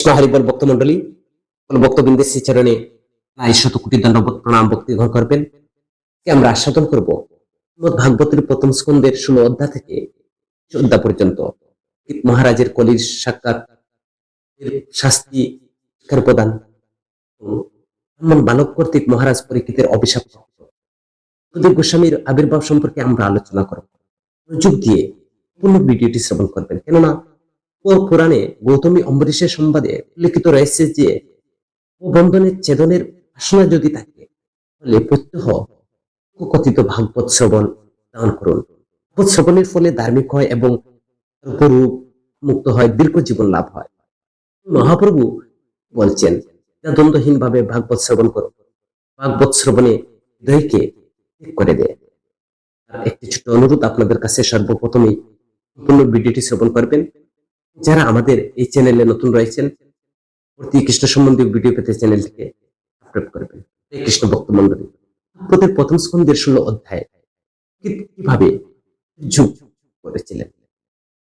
কৃষ্ণ হরিবল ভক্তমন্ডলী ভক্তবৃন্দের শ্রীচরণে প্রায় শত কোটি দণ্ডবোধ প্রণাম ভক্তি গ্রহণ করবেন। আমরা আস্বাদন করব শ্রীমদ ভাগবতের প্রথম স্কন্ধের 16 অধ্যায় থেকে 20 অধ্যায় পর্যন্ত মহারাজের কলির সাক্ষাৎ, শাস্তি, শিক্ষার প্রদান, বালক কর্তৃক মহারাজ পরীক্ষিতের অভিশাপ, সুখদেব গোস্বামীর আবির্ভাব সম্পর্কে আমরা আলোচনা করব। মনোযোগ দিয়ে পূর্ণ ভিডিওটি শ্রবণ করবেন, কেননা পুরাণে গৌতমী অম্বরীশের সংবাদে উল্লেখিত রয়েছে যে বন্ধনের ছেদনের বাসনা যদি থাকে তাহলে প্রত্যহ কথিত ভাগবত শ্রবণ দান করুন। ভাগবত শ্রবণের ফলে ধার্মিক হয় এবং রূপ মুক্ত হয়, দীর্ঘ জীবন লাভ হয়। মহাপ্রভু বলছেন, দ্বন্দ্বহীন ভাবে ভাগবত শ্রবণ করো, ভাগবত শ্রবণে হৃদয়কে ঠিক করে দেয়। আর একটি ছোট অনুরোধ আপনাদের কাছে, সর্বপ্রথমেই সম্পূর্ণ ভিডিওটি শ্রবণ করবেন। যারা আমাদের এই চ্যানেলে নতুন রয়েছেন, প্রতি কৃষ্ণ সম্বন্ধীয় ভিডিও পেতে চ্যানেলটিকে সাবস্ক্রাইব করবেন। কৃষ্ণ ভক্ত মন্ডলী, ভাগবতের প্রথম স্কন্ধের 16 অধ্যায় কিভাবে যুগ করেছিলেন।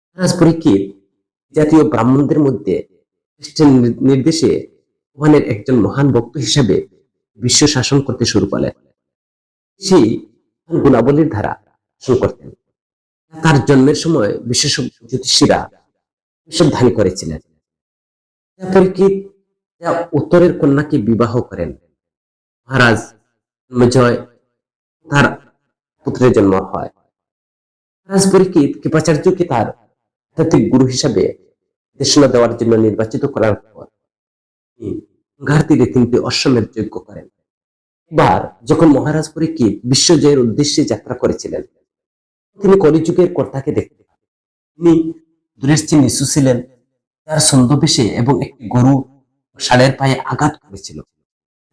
মহারাজ পরীক্ষিত জাতীয় ব্রাহ্মণদের মধ্যে খ্রিস্টের নির্দেশে ভগবানের একজন মহান ভক্ত হিসেবে বিশ্ব শাসন করতে শুরু করলেন। সেই গুণাবলীর ধারা শাসন করতেন। তার জন্মের সময় বিশেষজ্ঞ জ্যোতিষীরা ধারী করেছিলেন। পরীক্ষিত উত্তরের কন্যাকে বিবাহ করেন। মহারাজ জয় তার পুত্রের জন্ম হয়। মহারাজ পরীক্ষিত কৃপাচার্যকে তার আধ্যাত্মিক গুরু হিসাবে দেশনা দেওয়ার জন্য নির্বাচিত করার পর ঘাটতিরে 3টি অশ্বমেধ যজ্ঞ করেন। এবার যখন মহারাজ পরীক্ষিত বিশ্বজয়ের উদ্দেশ্যে যাত্রা করেছিলেন, তিনি কলিযুগের কর্তাকে দেখতে পান। তিনি দূরের চেয়ে নিচু ছিলেন, তার ছন্দবেশে এবং একটি গরু ষাঁড়ের পায়ে আঘাত করেছিল,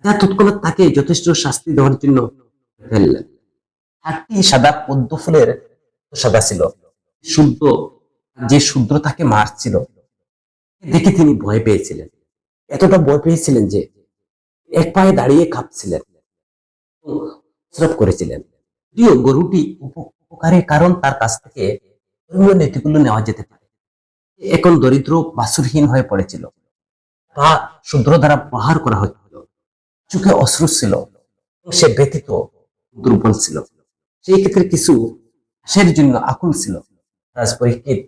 যা তৎক্ষণাৎ তাকে যথেষ্ট শাস্তি দেওয়ার জন্য ফেললেন। হাতটি সাদা পদ্ম ফুলের সাদা ছিল। যে শূদ্র তাকে মারছিল দেখে তিনি ভয় পেয়েছিলেন। এতটা ভয় পেয়েছিলেন যে এক পায়ে দাঁড়িয়ে কাঁপছিলেন, শ্রাপ করেছিলেন। যদিও গরুটি উপকারের কারণ তার কাছ থেকে ধর্মীয় নীতিগুলো নেওয়া যেতে পারে। এখন দরিদ্র বাসুরহীন হয়ে পড়েছিল, তা শূদ্র দ্বারা প্রহার করা হচ্ছিল, চোখে অশ্রু ছিল, সে ব্যতীত দুর্বল ছিল। সেই ক্ষেত্রে কিছু সে জন্য আকুল ছিল। রাজ পরীক্ষিত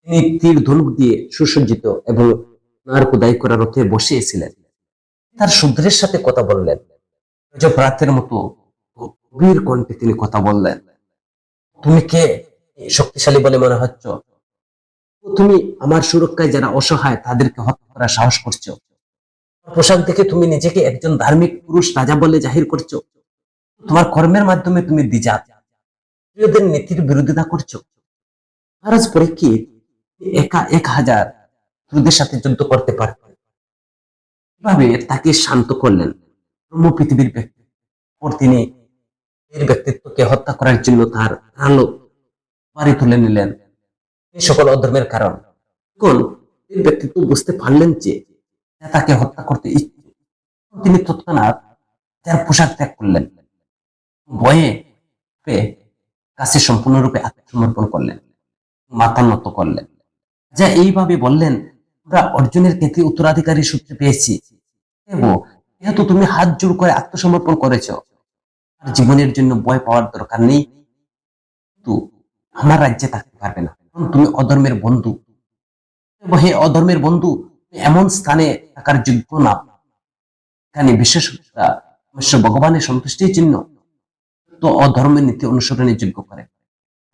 তিনি তীর ধনুক দিয়ে সুসজ্জিত এবং নার খোদাই করা রথে বসিয়েছিলেন। তার শূদ্রের সাথে কথা বললেন। রাতের মতো গভীর কণ্ঠে তিনি কথা বললেন, তুমি কে? শক্তিশালী বলে মনে হচ্ছ? তুমি আমার সুরক্ষায় যারা অসহায় তাদেরকে হত্যা করার সাহস করছো। পোশাক দেখে তুমি নিজেকে একজন ধার্মিক পুরুষ রাজা বলে জাহির করছো। তোমার কর্মের মাধ্যমে তুমি দ্বিজাত, প্রিয়দের নীতির বিরোধিতা করছো। মহারাজ পরীক্ষিত একা 1000 শত্রুদের সাথে যুদ্ধ করতে পারতেন। এভাবে তাকে শান্ত করলেন। ব্রহ্ম পৃথিবীর ব্যক্তি তিনি এর ব্যক্তিত্বকে হত্যা করার জন্য তার আলো বাড়ি তুলে নিলেন। সকল অধর্মের কারণ। কোন ব্যক্তিত্ব বুঝতে পারলেন যে তাকে হত্যা করতে ইচ্ছুক, তিনি তৎক্ষণাৎ তার পোশাক ত্যাগ করলেন, ভয়ে কাছে সম্পূর্ণরূপে আত্মসমর্পণ করলেন, মাথা নত করলেন। যা এইভাবে বললেন, আমরা অর্জুনের খ্যাতি উত্তরাধিকারী সূত্রে পেয়েছি, যেহেতু তুমি হাত জোড় করে আত্মসমর্পণ করেছ, আর জীবনের জন্য ভয় পাওয়ার দরকার নেই। কিন্তু আমার রাজ্যে থাকতে পারবে না, তুমি অধর্মের বন্ধু। হে অধর্মের বন্ধু, এমন স্থানে থাকার যোগ্য না এখানে বিশেষজ্ঞরা ভগবানের সন্তুষ্টির জন্য তো অধর্মের নীতি অনুসরণের যোগ্য করে।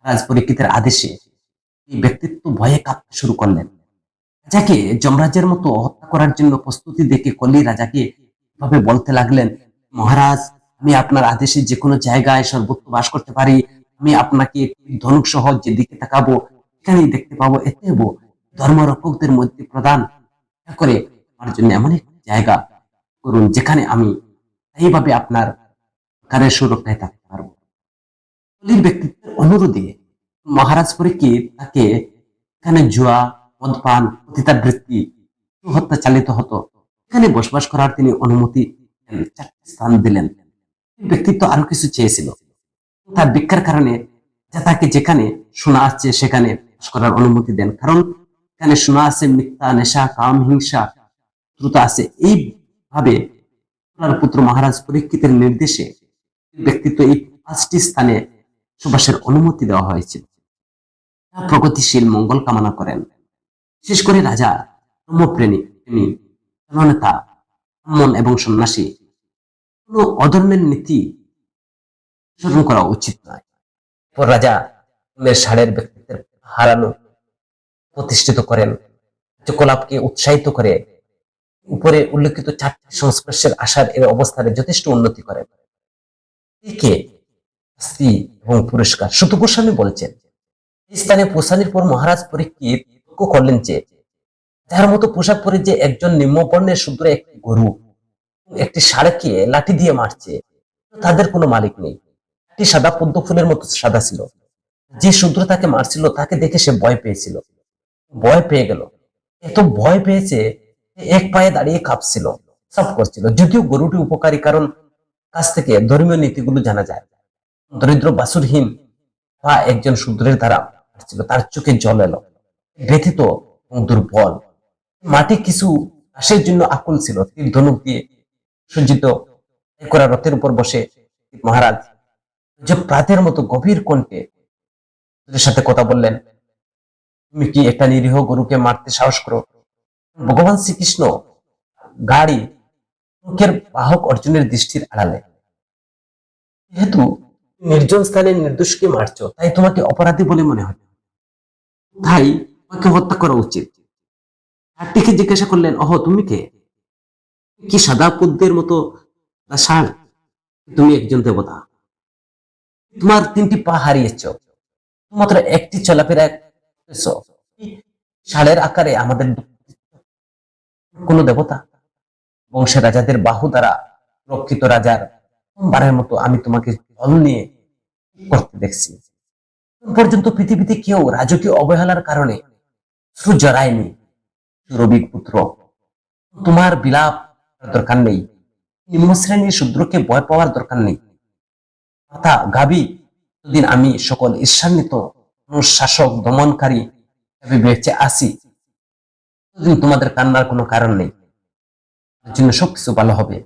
রাজ পরীক্ষিতের আদেশে এই ব্যক্তিত্ব ভয়ে কাঁপতে শুরু করলেন। রাজাকে যমরাজের মতো হত্যা করার জন্য প্রস্তুতি দেখে কলি রাজাকে ভাবে বলতে লাগলেন, মহারাজ, আমি আপনার আদেশে যে কোনো জায়গায় সর্বত্র বাস করতে পারি। আমি আপনাকে ধনুক সহ যেদিকে তাকাবো সেখানেই দেখতে পাবো। এতেব ধর্মরক্ষকদের মধ্যে প্রদান করে আমার জন্য এমন একটি জায়গা করুন যেখানে আমি এইভাবে আপনার কারের সুরক্ষায় থাকতে পারবো। কলির ব্যক্তিত্বের অনুরোধে মহারাজ পরীক্ষিত তাকে এখানে জুয়া, মদপান, পতিতাবৃত্তি, হত্যা চালিত হতো, এখানে বসবাস করার তিনি অনুমতি 4টি স্থান দিলেন। ব্যক্তিত্ব আরো কিছু চেয়েছিল। তার ভিক্ষার কারণে তাকে যেখানে শোনা আসছে সেখানে বাস করার অনুমতি দেন, কারণ এখানে শোনা আছে মিথ্যা, নেশা, কাম, হিংসা শত্রুতা আছে, এইভাবে ওনার পুত্র মহারাজ পরীক্ষিতের নির্দেশে ব্যক্তিত্ব এই 5টি স্থানে বসবাসের অনুমতি দেওয়া হয়েছিল। প্রগতিশীল মঙ্গল কামনা করেন। বিশেষ করে রাজা ধর্মপ্রেমী জননেতা ব্রাহ্মণ এবং সন্ন্যাসী কোন অধর্মের নীতি অনুসরণ করা উচিত নয়। রাজা ষাঁড়ের ব্যক্তিত্বের হারানো প্রতিষ্ঠিত করেন, কার্যকলাপকে উৎসাহিত করে উপরে উল্লেখিত 4টি সংস্পর্শের আশার এর অবস্থানে যথেষ্ট উন্নতি করেন। একে শাস্তি এবং পুরস্কার। সুত গোস্বামী বলছেন, এই স্থানে পৌঁছানোর পর মহারাজ পরীক্ষিত লক্ষ্য করলেন যে যার মতো পোশাক পরে যে একজন নিম্নবর্ণের শূদ্র একটি গরু একটি ষাঁড়কে লাঠি দিয়ে মারছে, তাদের কোনো মালিক নেই। একটি সাদা পদ্ম ফুলের মতো সাদা ছিল। যে শূদ্র তাকে মারছিল তাকে দেখে সে ভয় পেয়েছিল, ভয় পেয়ে গেল। এত ভয় পেয়েছে এক পায়ে দাঁড়িয়ে কাঁপছিল, সব করছিল। যদিও গরুটি উপকারী, কারণ কাছ থেকে ধর্মীয় নীতিগুলো জানা যায়। দরিদ্র বাসুরহীন বা একজন শূদ্রের দ্বারা ছিল, তার চোখে জল এলো। ব্যথিত এবং দুর্বল, মাটি কিছু ঘাসের জন্য আকুল ছিল। তীর ধনুক দিয়ে সজ্জিত করা রথের উপর বসে মহারাজ যে প্রাতের মতো গভীর কণ্ঠে সাথে কথা বললেন, তুমি কি একটা নিরীহ গরুকে মারতে সাহস করো? ভগবান শ্রীকৃষ্ণ গাড়ি মুখের বাহক অর্জুনের দৃষ্টির আড়ালে। যেহেতু নির্জন স্থানে নির্দোষকে মারছো, তাই তোমাকে অপরাধী বলে মনে হয়, তাই তোমাকে হত্যা করা উচিত। ষাঁড়টিকে জিজ্ঞাসা করলেন, ওহ, তুমি কে? কি সাদা পদ্মের মতো ষাঁড়? তুমি একজন দেবতা। তোমার 3টি পা হারিয়েছ, মাত্র একটি চলাফেরা ষাঁড়ের আকারে আমাদের কোন দেবতা? বংশের রাজাদের বাহু দ্বারা রক্ষিত রাজার বারের মতো আমি তোমাকে জল নিয়ে করতে দেখছি। পর্যন্ত পৃথিবীতে কেউ রাজকীয় অবহেলার কারণে শ্রু জড়ায়নি। রবির পুত্র, তোমার বিলাপ দরকার নেই। নিম্ন শ্রেণীর শূদ্রকে ভয় পাওয়ার দরকার নেই। মাতা গাবি, যতদিন আমি সকল ঈর্ষান্বিত শাসক দমনকারী বেঁচে আসি, ততদিন তোমাদের কান্নার কোনো কারণ নেই। তার জন্য সবকিছু ভালো হবে।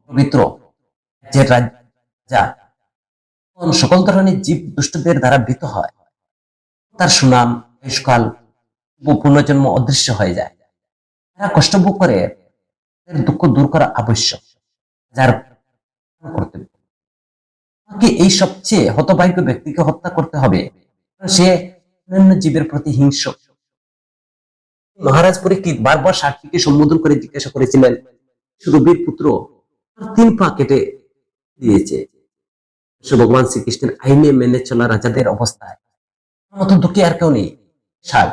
পবিত্র যে রাজা সকল ধরনের জীব দুষ্টদের দ্বারা ভীত হয়, তার সুনাম আয়ুষ্কাল পুনর্জন্ম অদৃশ্য হয়ে যায়। তারা কষ্ট ভোগ করে, দুঃখ দূর করা আবশ্যক, যার কর্তব্য। এই সবচেয়ে হতভাগ্য ব্যক্তিকে হত্যা করতে হবে, সে অন্যান্য জীবের প্রতি হিংস্র। মহারাজ পরীক্ষিত বারবার ষাঁড়টিকে সম্বোধন করে জিজ্ঞাসা করেছিলেন, রবির পুত্র 3 পা কেটে দিয়েছে। ভগবান শ্রীকৃষ্ণের আইনে মেনে চলা রাজাদের অবস্থায় মতো দুঃখী আর কেউ নেই। ষাঁড়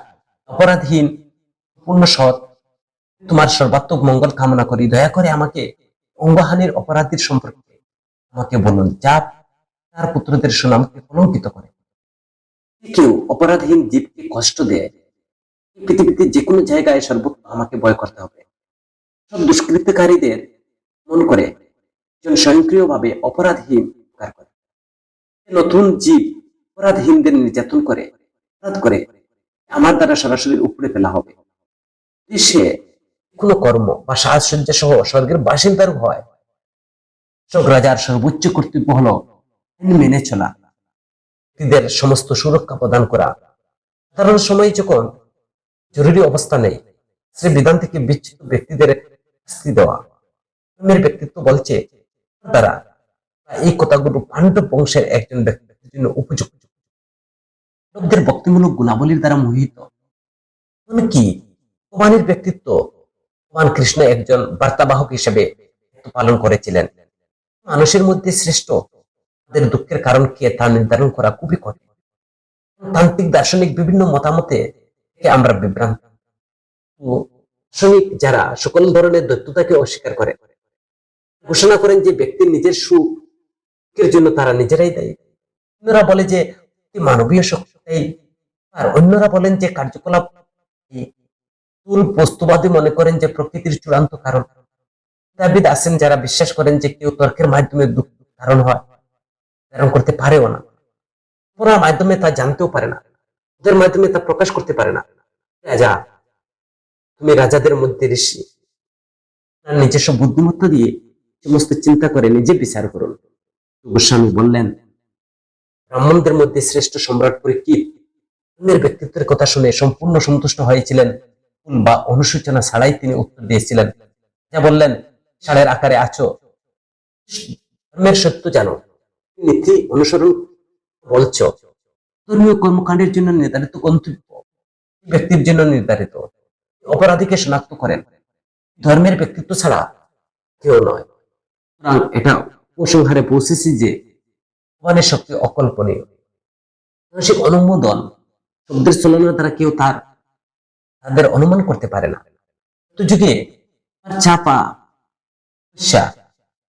অপরাধহীন, পূর্ণ সৎ, তোমার সর্বাত্মক মঙ্গল কামনা করি। দয়া করে আমাকে অঙ্গহানির অপরাধীর সম্পর্কে আমাকে বলুন, যা তার পুত্রদের সুনামকে কলঙ্কিত করে। কেউ অপরাধহীন জীবকে কষ্ট দেয়, পৃথিবীতে যে কোনো জায়গায় সর্বত্র আমাকে ভয় করতে হবে। সব দুষ্কৃতকারীদের মন করে স্বয়ংক্রিয়ভাবে অপরাধহীন উপকার করে। নতুন জীব অপরাধহীনদের নির্যাতন করে, অপরাধ করে আমার দ্বারা সরাসরি উপরে ফেলা হবে। সে কোন কর্ম বা সাজসজ্জা সহ স্বর্গের বাসিন্দার হয়, সব রাজার সর্বোচ্চ কর্তব্য হলো মেনে চলা, ব্যক্তিদের সমস্ত সুরক্ষা প্রদান করা। সাধারণ সময় যখন জরুরি অবস্থা নেই, সে বিধান থেকে বিচ্যুত ব্যক্তিদের শাস্তি দেওয়া। ব্যক্তিত্ব বলছে তারা এই কথাগুলো পাণ্ডব বংশের একজন ব্যক্তির জন্য উপযুক্ত। লোকদের ভক্তিমূলক গুণাবলীর দ্বারা মোহিত। কি ভগবানের ব্যক্তিত্ব, ভগবান কৃষ্ণ একজন বার্তাবাহক হিসেবে পালন করেছিলেন। মানুষের মধ্যে শ্রেষ্ঠ, তাদের দুঃখের কারণ কে তা নির্ধারণ করা খুবই কঠিন। তান্ত্রিক দার্শনিক বিভিন্ন মতামতে আমরা বিভ্রান্ত। দার্শনিক যারা সকল ধরনের দৈত্যতাকে অস্বীকার করে, ঘোষণা করেন যে ব্যক্তির নিজের সুখের জন্য তারা নিজেরাই দায়ী। অন্যরা বলে যে মানবীয় শক্তি, আর অন্যরা বলেন যে কার্যকলাপ। বস্তুবাদী মনে করেন যে প্রকৃতির চূড়ান্ত কারণ। দাবিদ আছেন যারা বিশ্বাস করেন যে কেউ তর্কের মাধ্যমে দুঃখ ধারণ হয়, ধারণ করতে পারেও না, পুরার মাধ্যমে তা জানতেও পারে না, ওদের মাধ্যমে তা প্রকাশ করতে পারে না। যা তুমি রাজাদের মধ্যে ঋষি, তার নিজস্ব বুদ্ধিমত্তা দিয়ে সমস্ত চিন্তা করে নিজে বিচার করুন। গোস্বামী বললেন, ব্রাহ্মণদের মধ্যে শ্রেষ্ঠ সম্রাট পরীক্ষিত অন্যের ব্যক্তিত্বের কথা শুনে সম্পূর্ণ সন্তুষ্ট হয়েছিলেন বা অনুসূচনা ছাড়াই তিনি উত্তর দিয়েছিলেন, যা বললেন, ষাঁড়ের আকারে আছো, ধর্মের সত্য জানো, নীতি অনুসরণ বলছ, ধর্মীয় কর্মকাণ্ডের জন্য নির্ধারিত গন্তব্য ব্যক্তির জন্য নির্ধারিত, অপরাধীকে শনাক্ত করেন, ধর্মের ব্যক্তিত্ব ছাড়া কেউ নয়। সুতরাং এটা উপসংহারে পৌঁছেছি যে ভগবানের শক্তি অকল্পনীয়। মানসিক অনুমোদন শব্দের চলনের দ্বারা কেউ তাদের অনুমান করতে পারে না। তো যুগে চাপা,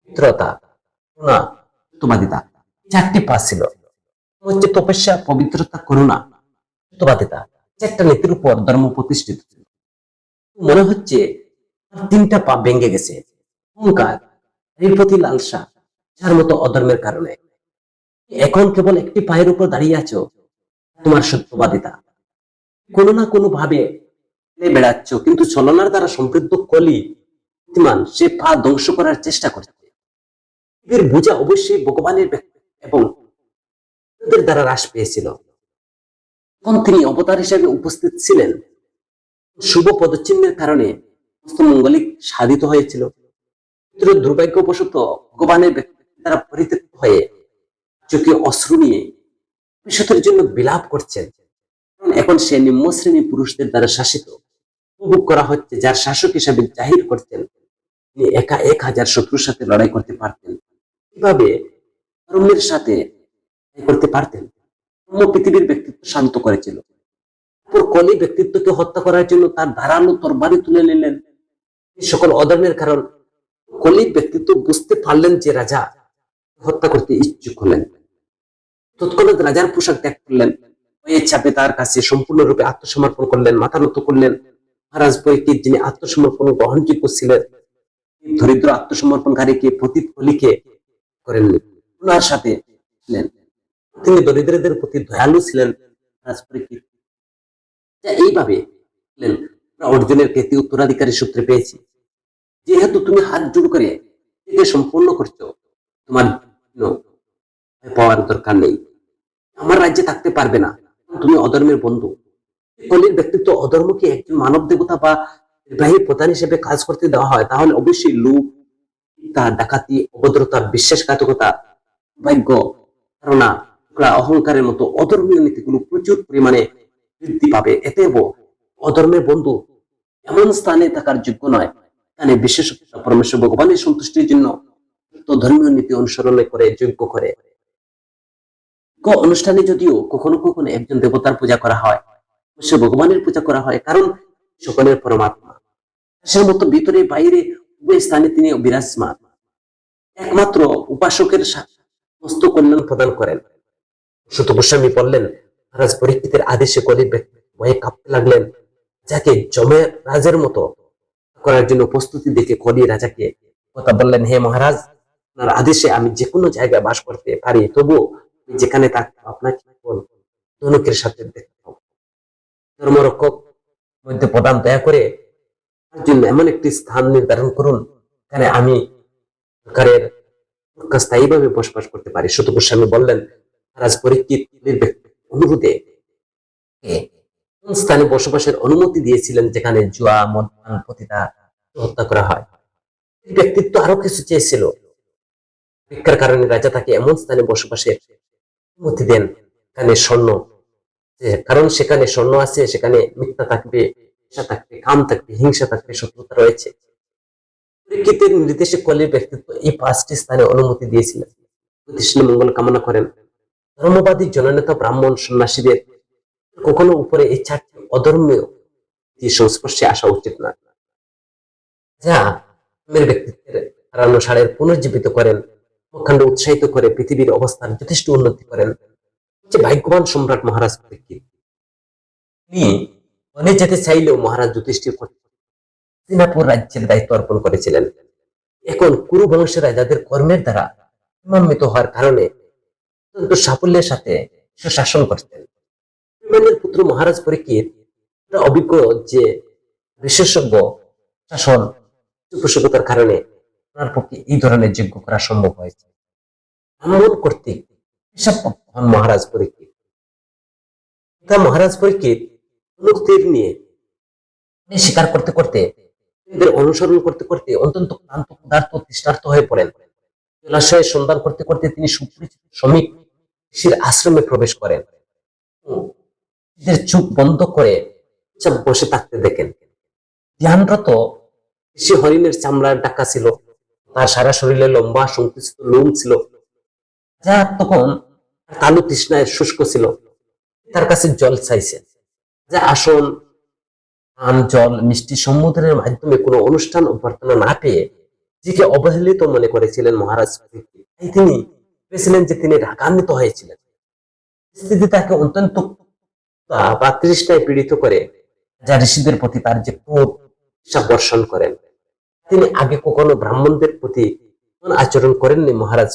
মিত্রতা, সত্যবাদিতা, চারটি পা ছিল। হচ্ছে তপস্যা, পবিত্রতা, করুণা, সত্যবাদিতা, চারটা নীতির উপর ধর্ম প্রতিষ্ঠিত ছিল। মনে হচ্ছে তিনটা পা ভেঙে গেছে। অহংকার, প্রতি লালসা, যার মতো অধর্মের কারণে এখন কেবল একটি পায়ের উপর দাঁড়িয়ে আছো, তোমার সত্যবাদিতা। কোনো না কোনো ভাবে বেড়াচ্ছ, কিন্তু ছলনার দ্বারা সম্পৃক্ত কলি সে পা ধ্বংস করার চেষ্টা করছে। এর বোঝা অবশ্যই ভগবানের এবং দ্বারা হ্রাস পেয়েছিল। তখন তিনি অবতার হিসেবে উপস্থিত ছিলেন, শুভ পদচিহ্নের কারণে মঙ্গলিক সাধিত হয়েছিল। দুর্ভাগ্যবশত ভগবানের দ্বারা পরিত্যক্ত হয়ে চোখে অশ্রু নিয়ে ভবিষ্যতের জন্য বিলাপ করছেন। এখন সে নিম্ন শ্রেণী পুরুষদের দ্বারা শাসিত উপভোগ করা হচ্ছে, যার শাসক হিসাবে জাহির করছেন তিনি একা 1000 শত্রুর সাথে লড়াই করতে পারতেন। কিভাবে ধর্মের সাথে করতে পারতেন? পৃথিবীর ব্যক্তিত্ব শান্ত করেছিল, কলি ব্যক্তিত্বকে হত্যা করার জন্য তার ধারালো তরবারি তুলে নিলেন। সকল অধর্মের কারণ কলি ব্যক্তিত্ব বুঝতে পারলেন যে রাজা হত্যা করতে ইচ্ছুক হলেন। তৎক্ষণাৎ রাজার পোশাক ত্যাগ করলেন, চাপে তার কাছে সম্পূর্ণরূপে আত্মসমর্পণ করলেন, মাথা নত করলেন। মহারাজ পরীক্ষিত, যিনি আত্মসমর্পণ গ্রহণযোগ্য ছিলেন, দরিদ্র আত্মসমর্পণকারীকে পতিত কলিকে করেননি, ওনার সাথে ছিলেন। তিনি দরিদ্রদের প্রতি দয়ালু ছিলেন। মহারাজ পরীক্ষিত এইভাবে অর্জুনের খ্যাতি উত্তরাধিকারী সূত্রে পেয়েছি। যেহেতু তুমি হাত জোড় করে সম্পূর্ণ করছো, তোমার পাওয়ার দরকার নেই, আমার রাজ্যে থাকতে পারবে না, তুমি অধর্মের বন্ধু। কলির ব্যক্তিত্ব অধর্মকে একজন মানব দেবতা বা নির্বাহী প্রধান হিসেবে কাজ করতে দেওয়া হয়, তাহলে অবশ্যই লোভ, ডাকাতি, অভদ্রতা, বিশ্বাসঘাতকতা, ভাগ্য ধারণা, অহংকারের মতো অধর্মীয় নীতিগুলো প্রচুর পরিমাণে বৃদ্ধি পাবে। এতেও অধর্মের বন্ধু এমন স্থানে থাকার যোগ্য নয়, এখানে বিশেষজ্ঞ পরমেশ্বর ভগবানের সন্তুষ্টির জন্য ধর্মীয় নীতি অনুসরণ করে যোগ্য করে। অনুষ্ঠানে যদিও কখনো কখনো একজন দেবতার পূজা করা হয়, অবশ্যই ভগবানের পূজা করা হয়, কারণ সকলের পরমাত্মা সে মতো ভিতরে বাইরে উভয় স্থানে তিনি বিরাজমান। একমাত্র উপাসকের সমস্ত কল্যাণ প্রদান করেন। সুত গোস্বামী বললেন, মহারাজ পরীক্ষিতের আদেশে কলির ভয়ে কাঁপতে লাগলেন। যাকে জমের রাজের মতো করার জন্য প্রস্তুতি দেখে কলি রাজাকে কথা বললেন, হে মহারাজ, আপনার আদেশে আমি যে কোনো জায়গায় বাস করতে পারি, তবু যেখানে থাকবো আপনাকে ধনুকের সাথে দেখতে হবে। ধর্মরক্ষক মধ্যে প্রদান দয়া করে জন্য এমন একটি স্থান নির্ধারণ করুন, এখানে আমি সরকারের স্থায়ীভাবে বসবাস করতে পারি। সুত গোস্বামী বললেন, মহারাজ পরীক্ষিত অনুরোধে স্থানে বসবাসের অনুমতি দিয়েছিলেন, যেখানে জুয়া, মদ্যপান, পতিতা হত্যা করা হয়। ব্যক্তিত্ব আরো কিছু চেয়েছিল। ভিক্ষার কারণে রাজা তাকে এমন স্থানে বসবাসের অনুমতি দেন এখানে স্বর্ণ, কারণ সেখানে স্বর্ণ আছে, সেখানে মিথ্যা থাকবে, থাকবে, কাম থাকবে, হিংসা থাকবে, শত্রুতা রয়েছে। পরীক্ষিতের নির্দেশে কলির ব্যক্তিত্ব এই 5টি স্থানে অনুমতি দিয়েছিলেন। প্রতিষ্ঠানে মঙ্গল কামনা করেন। ধর্মবাদী জননেতা ব্রাহ্মণ সন্ন্যাসীদের কখনো উপরে এই 4টি অধর্মীয় সংস্পর্শে আসা উচিত না, যা ব্যক্তিত্বের হারানো ষাঁড়ের পুনর্জীবিত করেন, খণ্ড উৎসাহিত করে পৃথিবীর অবস্থার যথেষ্ট উন্নতি করেন। ভাগ্যবান সম্রাট মহারাজ পরীক্ষিত, তিনি বনে যেতে চাইলেও মহারাজ যুধিষ্ঠির হস্তিনাপুর রাজ্যের দায়িত্ব অর্পণ করেছিলেন। এখন কুরু বংশের রাজাদের কর্মের দ্বারা হিমান্বিত হওয়ার কারণে অত্যন্ত সাফল্যের সাথে শাসন করতেন। পুত্র মহারাজ পরীক্ষিত অভিজ্ঞ যে বিশেষজ্ঞ শাসন পৃষ্ঠপোষকতার কারণে ওনার পক্ষে এই ধরনের যজ্ঞ করা সম্ভব হয়েছে। ব্রাহ্মণ কর্তৃক হিসাব হন মহারাজ পরীক্ষিত। মহারাজ পরীক্ষিত তীর নিয়ে শিকার করতে করতে, অনুসরণ করতে করতে অত্যন্ত ক্লান্ত ক্ষুধার্ত তৃষ্ণার্ত হয়ে পড়েন। জলাশয়ের সন্ধান করতে করতে তিনি সুপরিচিত শ্রমিক ঋষির আশ্রমে প্রবেশ করেন। চোখ বন্ধ করে বসে থাকতে দেখেন। ধ্যানরত ঋষি হরিণের চামড়ার ঢাকা ছিল, তার সারা শরীরে লম্বা সংকুচিত লোম ছিল, যা তখন কালো তৃষ্ণায় শুষ্ক ছিল। তার কাছে জল চাইছে, যা আসন, আম, জল, মিষ্টি সমুদ্রের মাধ্যমে কোনো অনুষ্ঠান অভ্যর্থনা না পেয়ে নিজেকে অবহেলিত মনে করেছিলেন মহারাজ। তিনি ভেবেছিলেন যে তিনি রাগান্বিত হয়েছিলেন। স্থিতি তাকে অত্যন্ত বা তৃষ্ণায় পীড়িত করে, যা ঋষিদের প্রতি তার যে ক্রোধ বর্ষণ করেন। তিনি আগে কখনো ব্রাহ্মণদের প্রতি আচরণ করেননি মহারাজ।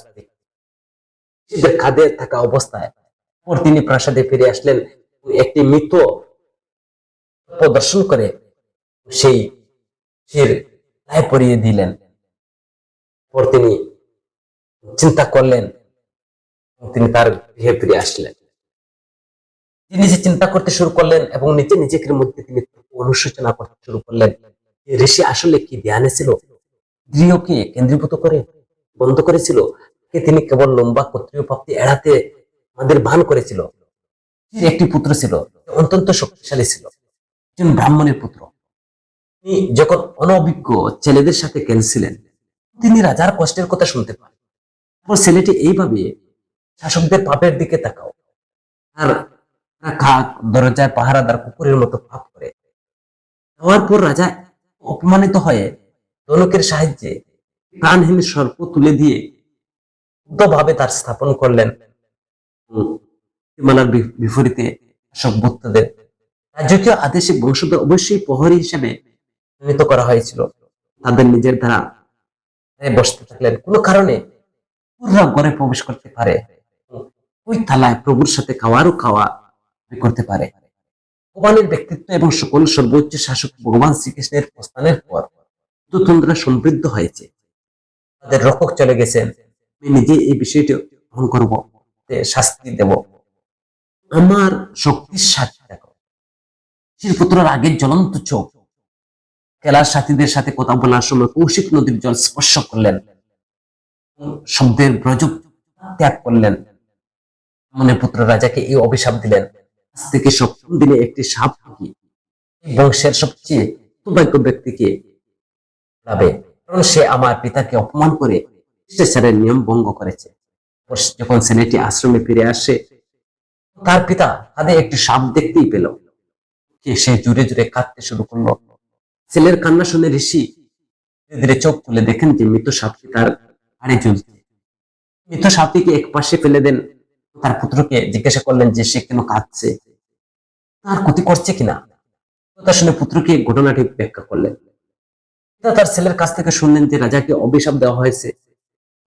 ঋষিদের খাদে থাকা অবস্থায় পর তিনি প্রাসাদে ফিরে আসলেন, একটি মৃত প্রদর্শন করে সেই গায়ে পরিয়ে দিলেন। পর তিনি চিন্তা করলেন, তিনি তার গৃহে ফিরে আসলেন। তিনি যে চিন্তা করতে শুরু করলেন এবং নিজের মধ্যে তিনি অনুশোচনা করতে শুরু করলেন। ঋষি আসলে কি ধ্যানে ছিল? গৃহকে কেন্দ্রীভূত করে বন্ধ করেছিল? তিনি কেবল লম্বা ক্ষত্রিয় প্রাপ্তি এড়াতে আমাদের ভান করেছিল? একটি পুত্র ছিল, অত্যন্ত শক্তিশালী ছিল, একজন ব্রাহ্মণের পুত্র। তিনি যখন অনভিজ্ঞ ছেলেদের সাথে খেলছিলেন, তিনি রাজার কষ্টের কথা শুনতে পান। ছেলেটি এইভাবে শাসকদের পাপের দিকে তাকাও, আর খাক দরজায় পাহারাদার কুকুরের মতো পাপ করে। হওয়ার পর রাজা অপমানিত হয়ে ধনুকের সাহায্যে প্রাণহীন সর্প তুলে দিয়ে ভাবে তার স্থাপন করলেন। সীমানার বিপরীতে সব ভক্তদের রাজকীয় আদেশে বংশধর অবশ্যই প্রহরী হিসেবে নিযুক্ত করা হয়েছিল। তাদের নিজের দ্বারা বসতে থাকলেন। কোনো কারণে পুরো ঘরে প্রবেশ করতে পারে, ওই থালায় প্রভুর সাথে খাওয়া করতে পারে। ভগবানের ব্যক্তিত্ব এবং সকল সর্বোচ্চ শাসক ভগবান শ্রীকৃষ্ণের প্রস্থানের পর যুদ্ধতন্ত্র সমৃদ্ধ হয়েছে। তাদের রক্ষক চলে গেছেন। আমি নিজে এই বিষয়টি গ্রহণ করব, শাস্তি দেব। আমার শক্তির সাথে দেখো। শিরপুত্রের আগের জ্বলন্ত চোখ খেলার সাথীদের সাথে কথা বলার সময় কৌশিক নদীর জল স্পর্শ করলেন, শব্দের ব্রজ ত্যাগ করলেন। মনে পুত্র রাজাকে এই অভিশাপ দিলেন, আজ থেকে সপ্তম দিনে একটি সাপ বংশের সবচেয়ে সৌভাগ্য ব্যক্তিকে পাবে, কারণ সে আমার পিতাকে অপমান করে শিষ্টাচারের নিয়ম ভঙ্গ করেছে। যখন ছেলেটি আশ্রমে ফিরে আসে, তার পিতা তাদের একটি সাপ দেখতেই পেল। সে জুড়ে জুড়ে কাঁদতে শুরু করলো। ছেলের কান্না শুনে ঋষি ধীরে ধীরে চোখ খুলে দেখেন যে মৃত সাপটি তার ঘাড়ে ঝুলছে। মৃত সাপটিকে এক পাশে ফেলে দেন। তার পুত্রকে জিজ্ঞাসা করলেন যে সে কেন কাঁদছে, তার ক্ষতি করছে কিনা। কথা শুনে পুত্রকে ঘটনাটি ব্যাখ্যা করলেন। তার ছেলের কাছ থেকে শুনলেন যে রাজাকে অভিশাপ দেওয়া হয়েছে,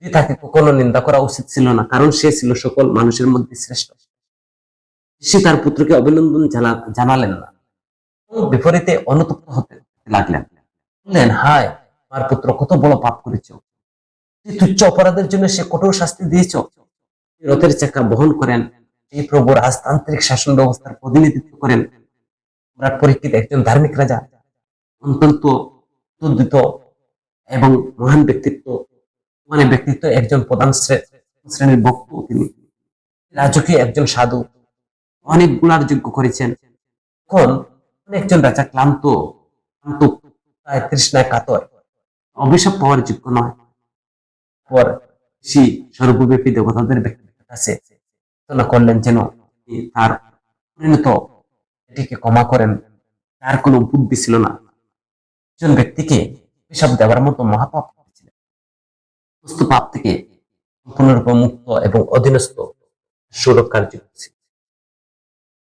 তাকে কখনো নিন্দা করা উচিত ছিল না, কারণ সে ছিল সকল মানুষের মধ্যে শ্রেষ্ঠ। সে তার পুত্রকে অভিনন্দন জানালেন না, বিপরীতে অনুতপ্ত হতে লাগলেন। বললেন, হায় আমার পুত্র, কত বড় পাপ করেছ। তুচ্ছ অপরাধের জন্য সে কঠোর শাস্তি দিয়েছ। রথের চাকা বহন করেন, এই প্রভু রাজতান্ত্রিক শাসন ব্যবস্থার প্রতিনিধিত্ব করেন। পরীক্ষিত একজন ধার্মিক রাজা, অত্যন্ত উদ্দিত এবং মহান ব্যক্তিত্ব, একজন প্রধান শ্রেণীর ভক্ত। তিনি রাজকীয় একজন সাধু, অনেকগুলার যোগ্য করেছেন। এখন একজন রাজা ক্লান্ত তৃষ্ণায় কাতর, অভিশাপ পাওয়ার যোগ্য নয়। পর সর্বব্যাপী দেবতাদের ব্যক্তিত্বের কাছে প্রার্থনা করলেন যেন তার পরিণত এটিকে ক্ষমা করেন। তার কোনো বুদ্ধি ছিল না। একজন ব্যক্তিকে অভিশাপ দেওয়ার মতো মহাপাপ করেছিলেন। সমস্ত পাপ থেকে সম্পূর্ণরূপে মুক্ত এবং অধীনস্থ সুরক্ষার যোগ্য ছিল।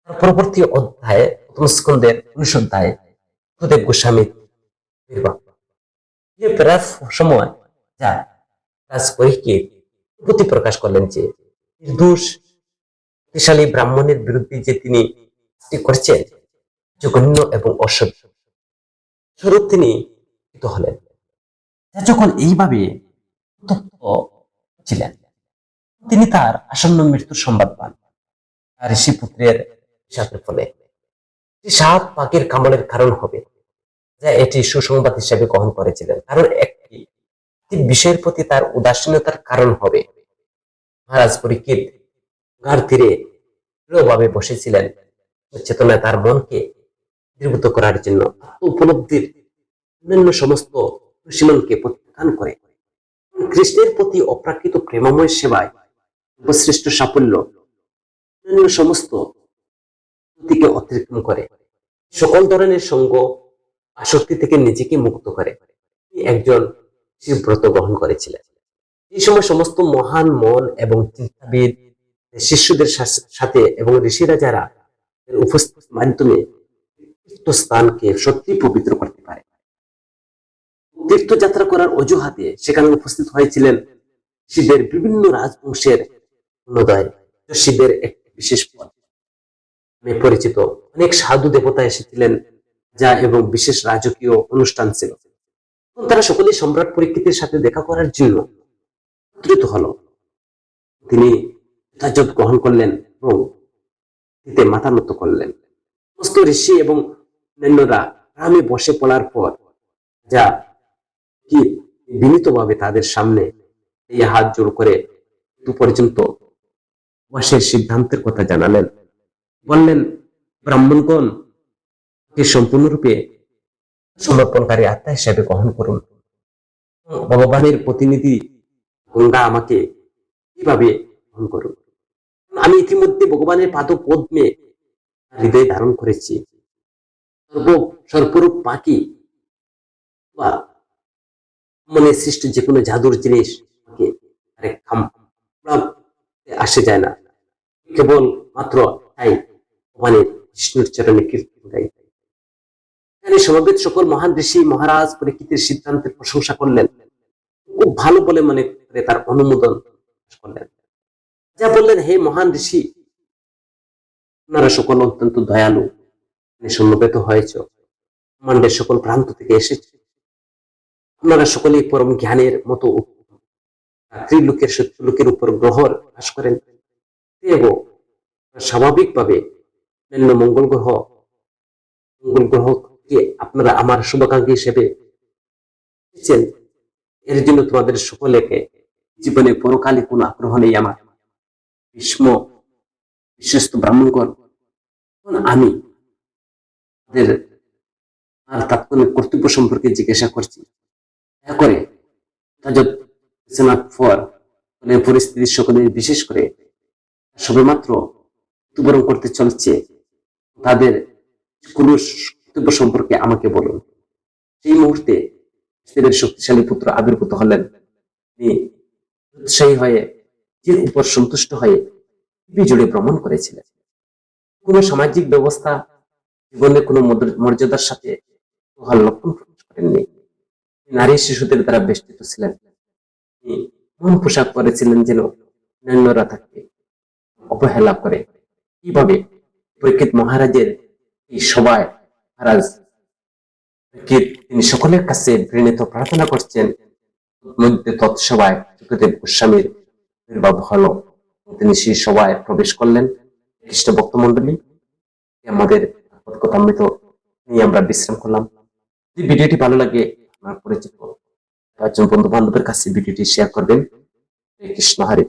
পরবর্তী অধ্যায়ে, প্রথম স্কন্ধের 19 অধ্যায়ে সুখদেব গোস্বামীর প্রায় সময় যা রাজপরীক্ষিত প্রতি প্রকাশ করলেন যে নির্দোষ শক্তিশালী ব্রাহ্মণের বিরুদ্ধে যে তিনি করছেন জঘন্য এবং অসভ্য। স্বরূপ তিনি হলেন। যখন এইভাবে উত্তপ্ত ছিলেন, তিনি তার আসন্ন মৃত্যুর সংবাদ পান ঋষি পুত্রের সাথে ফলে। সাত পাখির কামড়ের কারণ হবে, যা এটি সুসংবাদ হিসেবে গ্রহণ করেছিলেন, কারণ একটি বিষয়ের প্রতি তার উদাসীনতার কারণ হবে। মহারাজ পরীক্ষিত গঙ্গার তীরে দৃঢ়ভাবে বসেছিলেন, চেতনায় তার মনকে দৃঢ়ীভূত করার জন্য উপলব্ধির অন্যান্য সমস্ত সীমানকে প্রত্যাখ্যান করে কৃষ্ণের প্রতি অপ্রাকৃত প্রেমময় সেবায় সর্বশ্রেষ্ঠ সাফল্য অন্যান্য সমস্ত ত্রুটিকে অতিক্রম করে সকল ধরনের সঙ্গ আসক্তি থেকে নিজেকে মুক্ত করে তিনি একজন ব্রত গ্রহণ করেছিলেন। এই সময় সমস্ত মহান মন এবং চিন্তাবিদ শিষ্যদের সাথে এবং ঋষিরা যারা উপস্থিতির মাধ্যমে তীর্থস্থানকে সত্যি পবিত্র করতে পারে। তীর্থযাত্রা করার অজুহাতে সেখানে উপস্থিত হয়েছিলেন শিবের বিভিন্ন রাজবংশের অন্যদয় শিবের একটি বিশেষ পদ পরিচিত অনেক সাধু দেবতা এসেছিলেন, যা এবং বিশেষ রাজকীয় অনুষ্ঠান ছিল। তারা সকলেই সম্রাট পরীক্ষিতের সাথে দেখা করার জন্য দ্রুত হলো। তিনি যথাযথ গ্রহণ করলেন এবং মাথা নত করলেন। সমস্ত ঋষি এবং অন্যান্যরা গ্রামে বসে পড়ার পর যা কি বিনীতভাবে তাদের সামনে এই হাত জোড় করে পর্যন্ত বাসের সিদ্ধান্তের কথা জানালেন। বললেন, ব্রাহ্মণগণ সম্পূর্ণরূপে সমর্পণকারী আত্মা হিসেবে গ্রহণ করুন। ভগবানের প্রতিনিধি গঙ্গা আমাকে কিভাবে গ্রহণ করুন। আমি ইতিমধ্যে ভগবানের পাদ পদ্মে হৃদয় ধারণ করেছি। সর্বরূপ পাখি বা মনে সৃষ্ট যে কোনো জাদুর জিনিস আসে যায় না, কেবল মাত্র তাই ভগবানের বিষ্ণুর চরণে কীর্তন গাই। সমবেত সকল মহান ঋষি মহারাজ পরীক্ষিতের সিদ্ধান্তের প্রশংসা করলেন, খুব ভালো বলে মনে করে তার অনুমোদন করলেন। যা বললেন, হে মহান ঋষি, আপনারা সকল অত্যন্ত দয়ালু, সমবেত হয়েছ, ব্রহ্মাণ্ডের সকল প্রান্ত থেকে এসেছে। আপনারা সকলেই পরম জ্ঞানের মতো ত্রিলোকের সত্যলোকের উপর গ্রহ বাস করেন এবং স্বাভাবিকভাবে মঙ্গল গ্রহকে আপনারা আমার শুভাকাঙ্ক্ষী হিসেবে এর জন্য তোমাদের সকলেকে জীবনে পরকালে কোন আগ্রহ নেই আমার। বিশ্বস্ত ব্রাহ্মণগণ, আমি তাৎক্ষণিক কর্তব্য সম্পর্কে জিজ্ঞাসা করছি, দয়া করে পরিস্থিতি সকলের বিশেষ করে সবেমাত্র মৃত্যুবরণ করতে চলছে তাদের কোন কর্তব্য সম্পর্কে আমাকে বলুন। সেই মুহূর্তে শক্তিশালী পুত্র আবির্ভূত হলেন। তিনি উৎসাহী হয়ে যে উপর সন্তুষ্ট হয়ে জুড়ে ভ্রমণ করেছিলেন। কোন সামাজিক ব্যবস্থা জীবনের কোন মর্যাদার সাথে লক্ষণ প্রকাশ করেননি। নারী শিশুদের দ্বারা বেষ্টিত ছিলেন। মন পোশাক পরেছিলেন যেন অন্যান্যরা তাকে অবহেলা করে। কিভাবে পরীক্ষিত মহারাজের এই সভায় মহারাজ তিনি সকলের কাছে বিনীত প্রার্থনা করছেন। মধ্যে তৎসভায় সুখদেব গোস্বামীর আবির্ভাব হলো। তিনি সেই সভায় প্রবেশ করলেন। খ্রিস্ট ভক্ত মন্ডলী, আমাদের কথামৃত নিয়ে আমরা বিশ্রাম করলাম। যদি ভিডিওটি ভালো লাগে আপনার পরিচিত বন্ধু বান্ধবের কাছে ভিডিওটি শেয়ার করবেন। কৃষ্ণ হরে।